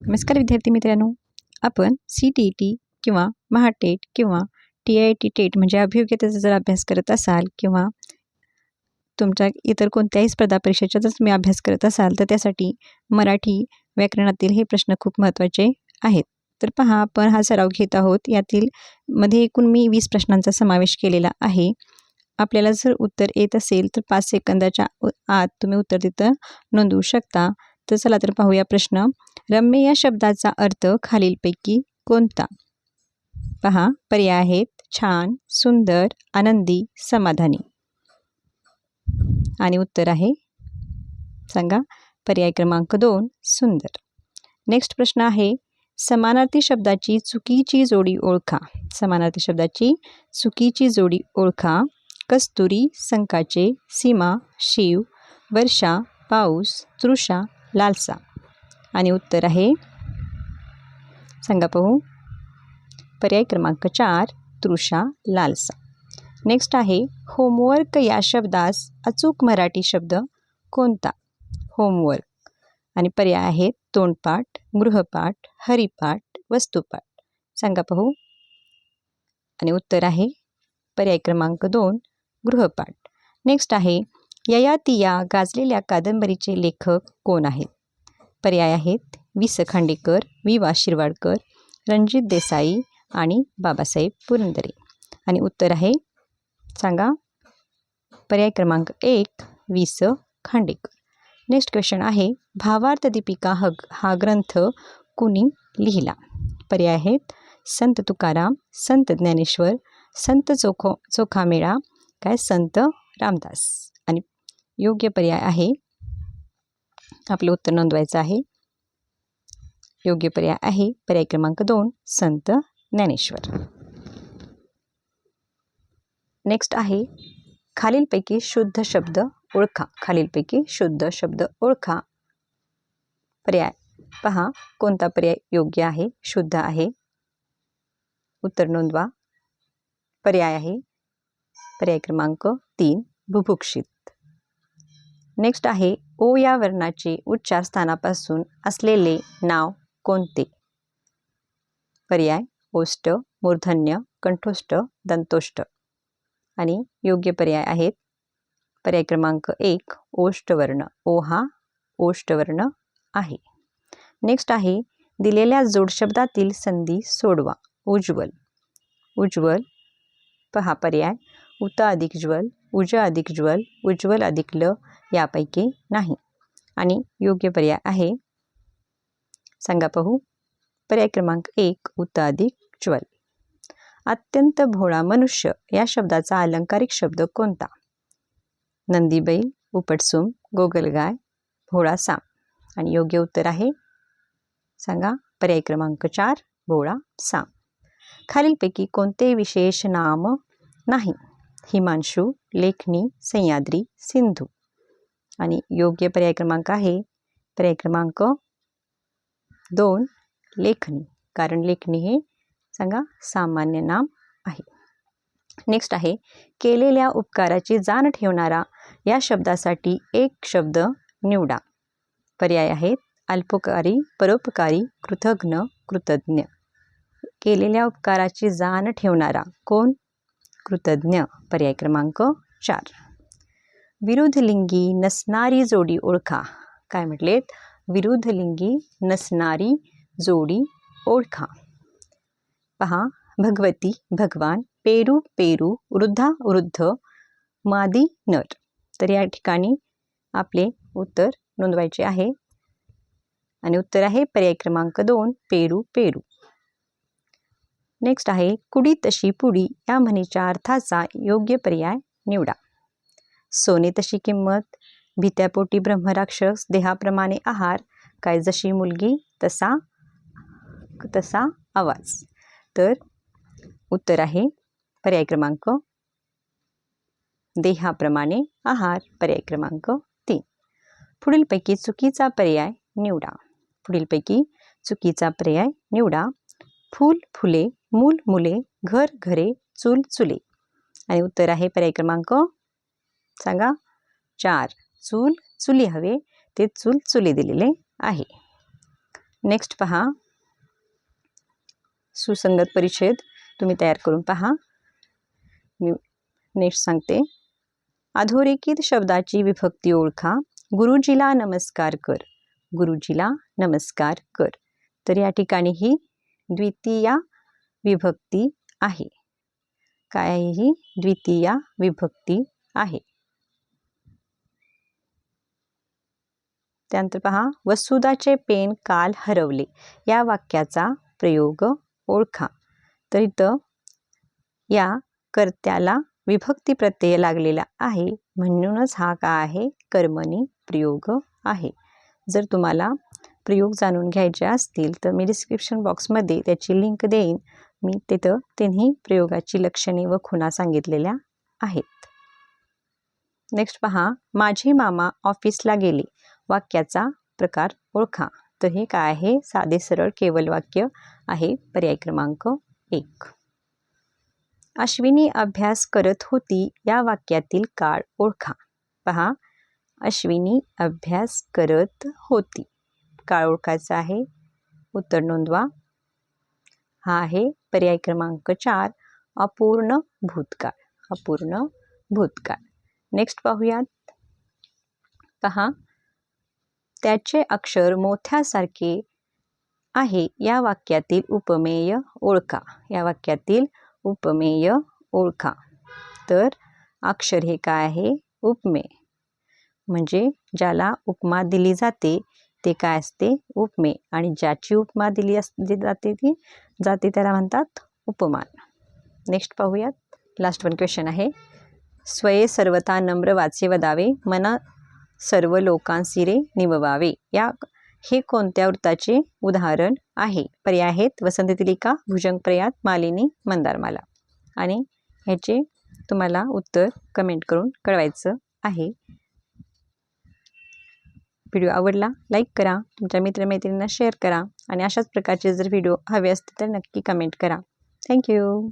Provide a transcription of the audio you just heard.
नमस्कार विद्यार्थी मित्रांनो, आपण CTET किंवा महाटेट किंवा TIT टेट म्हणजे अभियोग्यतेचा जर अभ्यास करत असाल किंवा तुमच्या इतर कोणत्याही स्पर्धा परीक्षेचा जर तुम्ही अभ्यास करत असाल तर त्यासाठी मराठी व्याकरणातील हे प्रश्न खूप महत्त्वाचे आहेत. तर पहा, आपण हा सराव घेत आहोत. मध्ये एकूण मी 20 प्रश्नांचा समावेश केलेला आहे. आपल्याला जर उत्तर येत असेल तर 5 सेकंदाच्या आत तुम्ही उत्तर तिथं नोंदवू शकता. तर चला तर पाहूया प्रश्न. रम्य या शब्दाचा अर्थ खालीलपैकी कोणता? पहा, पर्याय आहेत छान, सुंदर, आनंदी, समाधानी. आणि उत्तर आहे, सांगा, पर्याय क्रमांक 2 सुंदर. नेक्स्ट प्रश्न आहे, समानार्थी शब्दाची चुकीची जोडी ओळखा. समानार्थी शब्दाची चुकीची जोडी ओळखा. कस्तुरी, संकाचे, सीमा, शिव, वर्षा, पाऊस, तृषा, लालसा. आणि उत्तर आहे, सांगा पाहू, पर्याय क्रमांक 4 तृषा, लालसा. नेक्स्ट आहे, होमवर्क या शब्दास अचूक मराठी शब्द कोणता? होमवर्क. आणि पर्याय आहेत तोंडपाठ, गृहपाठ, हरिपाठ, वस्तुपाठ. सांगा पाहू. आणि उत्तर आहे, पर्याय क्रमांक 2 गृहपाठ. नेक्स्ट आहे, ययातिया गाजलेल्या कादंबरीचे लेखक कोण आहेत? पर्याय आहेत वि स खांडेकर, वि वा शिरवाडकर, रणजित देसाई आणि बाबासाहेब पुरंदरे. आणि उत्तर आहे, सांगा, पर्याय क्रमांक 1 वि स खांडेकर. नेक्स्ट क्वेश्चन आहे, भावार्थ दीपिका हा ग्रंथ कुणी लिहिला? पर्याय आहेत संत तुकाराम, संत ज्ञानेश्वर, संत चोखामेळा, काय संत रामदास. आणि योग्य पर्याय आहे, आपले उत्तर नोंदवायचं आहे. योग्य पर्याय आहे पर्याय क्रमांक 2 संत ज्ञानेश्वर. नेक्स्ट आहे, खालीलपैकी शुद्ध शब्द ओळखा. खालीलपैकी शुद्ध शब्द ओळखा. पर्याय पहा, कोणता पर्याय योग्य आहे, शुद्ध आहे. उत्तर नोंदवा. पर्याय आहे पर्याय क्रमांक 3 बुभुक्षित. नेक्स्ट आहे, ओ या वर्णाचे उच्चार स्थानापासून असलेले नाव कोणते? पर्याय ओष्ठ, मूर्धन्य, कंठोष्ठ, दंतोष्ठ. आणि योग्य पर्याय आहेत पर्याय क्रमांक 1 ओष्ठवर्ण. ओ हा ओष्ठवर्ण आहे. नेक्स्ट आहे, दिलेल्या जोडशब्दातील संधी सोडवा. उज्ज्वल. उज्ज्वल. पहा पर्याय उत अधिक ज्वल, उज अधिक ज्वल, उज्ज्वल अधिक ल, यापैकी नाही. आणि योग्य पर्याय आहे, सांगा पाहू, पर्याय क्रमांक 1 उत अधिक ज्वल. अत्यंत भोळा मनुष्य या शब्दाचा अलंकारिक शब्द कोणता? नंदीबैल, उपटसूम, गोगलगाय, भोळा साम. आणि योग्य उत्तर आहे, सांगा, पर्याय क्रमांक 4 भोळा साम. खालीलपैकी कोणते विशेष नाम नाही? हिमांशू, लेखनी, सह्याद्री, सिंधू. आणि योग्य पर्याय क्रमांक आहे पर्याय क्रमांक 2 लेखनी, कारण लेखनी हे, सांगा, सामान्य नाम आहे. नेक्स्ट आहे, केलेल्या उपकाराची जाण ठेवणारा या शब्दासाठी एक शब्द निवडा. पर्याय आहेत अल्पकारी, परोपकारी, कृतज्ञ, कृतज्ञ. केलेल्या उपकाराची जाण ठेवणारा कोण? कृतज्ञ. पर्याय क्रमांक 4. विरुद्धलिंगी नसणारी जोडी ओळखा. काय म्हटलेत? विरुद्धलिंगी नसणारी जोडी ओळखा. पहा, भगवती, भगवान, पेरू, पेरू, वृद्धा, वृद्ध, मादी, नर. तर या ठिकाणी आपले उत्तर नोंदवायचे आहे. आणि उत्तर आहे पर्याय क्रमांक 2 पेरू, पेरू. नेक्स्ट आहे, कुडी तशी पुडी या म्हणीच्या अर्थाचा योग्य पर्याय निवडा. सोने तशी किंमत, भित्यापोटी ब्रह्मराक्षस, देहाप्रमाणे आहार, काय जशी मुलगी तसा आवाज. तर उत्तर आहे पर्याय क्रमांक देहाप्रमाणे आहार, पर्याय क्रमांक 3. पुढीलपैकी चुकीचा पर्याय निवडा. पुढीलपैकी चुकीचा पर्याय निवडा. फूल, फुले, मूल, मुले, घर, घरे, चूल, चुले. आणि उत्तर आहे पर्याय क्रमांक, सांगा, 4 चूल, चुली हवे, ते चूल, चुले दिलेले आहे. नेक्स्ट पहा, सुसंगत परिच्छेद तुम्ही तयार करून पहा. मी नेक्स्ट सांगते. अधोरेखित शब्दाची विभक्ती ओळखा. गुरुजीला नमस्कार कर. गुरुजीला नमस्कार कर. तर या ठिकाणी ही द्वितीया विभक्ती आहे. काय आहे ही? द्वितीया विभक्ती आहे. त्यानंतर पहा, वसुदाचे पेन काल हरवले. या वाक्याचा प्रयोग ओळखा. तर इथं या कर्त्याला विभक्ती प्रत्यय लागलेला आहे, म्हणूनच हा काय आहे? कर्मणी प्रयोग आहे. जर तुम्हाला प्रयोग जाणून घ्यायचे असतील तर मी डिस्क्रिप्शन बॉक्समध्ये त्याची लिंक देईन. मी तिथं तिन्ही प्रयोगाची लक्षणे व खुणा सांगितलेल्या आहेत. नेक्स्ट पहा, माझे मामा ऑफिसला गेले. वाक्याचा प्रकार ओळखा. तर हे काय आहे? साधे सरळ केवल वाक्य आहे. पर्याय क्रमांक 1. अश्विनी अभ्यास करत होती. या वाक्यातील काळ ओळखा. पहा, अश्विनी अभ्यास करत होती. काळ ओळखायचा आहे. उत्तर नोंदवा. हा आहे पर्याय क्रमांक 4, अपूर्ण भूतकाळ. अपूर्ण भूतकाळ. नेक्स्ट पाहूयात. पहा, त्याचे अक्षर मोत्यासारखे आहे. या वाक्यातील उपमेय ओळखा. या वाक्यातील उपमेय ओळखा. तर अक्षर हे काय आहे? उपमेय. म्हणजे ज्याला उपमा दिली जाते ते काय असते? उपमेय. आणि ज्याची उपमा दिली जाते त्याला म्हणतात उपमान. नेक्स्ट पाहूयात. लास्ट वन क्वेश्चन आहे. स्वये सर्वथा नम्र वाचे वदावे, मन सर्व लोकांसिरे निववावे. हे कोणत्या वृत्ताचे उदाहरण आहे? पर्याय आहेत वसंततिलिका, भुजंगप्रयात, मालिनी, मंदारमाला. आणि ह्याचे तुम्हाला उत्तर कमेंट करून कळवायचं आहे. व्हिडिओ आवडला लाईक करा, तुमच्या मित्रमैत्रिणींना शेअर करा आणि अशाच प्रकारचे जर व्हिडिओ हवे असतील तर नक्की कमेंट करा. थँक्यू.